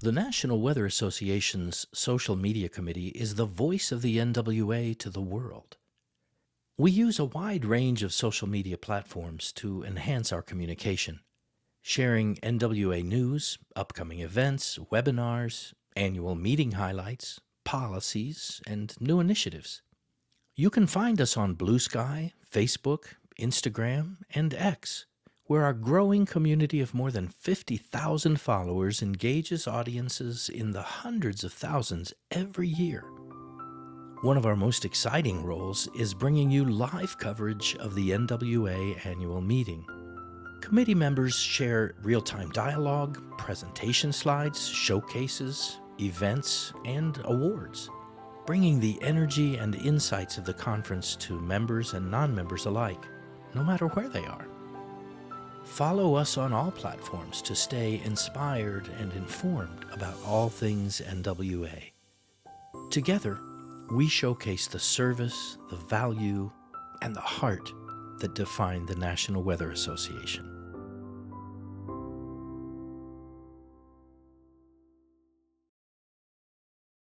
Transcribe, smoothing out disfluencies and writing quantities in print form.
The National Weather Association's Social Media Committee is the voice of the NWA to the world. We use a wide range of social media platforms to enhance our communication, sharing NWA news, upcoming events, webinars, annual meeting highlights, policies, and new initiatives. You can find us on Blue Sky, Facebook, Instagram, and X, where our growing community of more than 50,000 followers engages audiences in the hundreds of thousands every year. One of our most exciting roles is bringing you live coverage of the NWA annual meeting. Committee members share real-time dialogue, presentation slides, showcases, events, and awards, bringing the energy and insights of the conference to members and non-members alike, no matter where they are. Follow us on all platforms to stay inspired and informed about all things NWA. Together, we showcase the service, the value, and the heart that define the National Weather Association.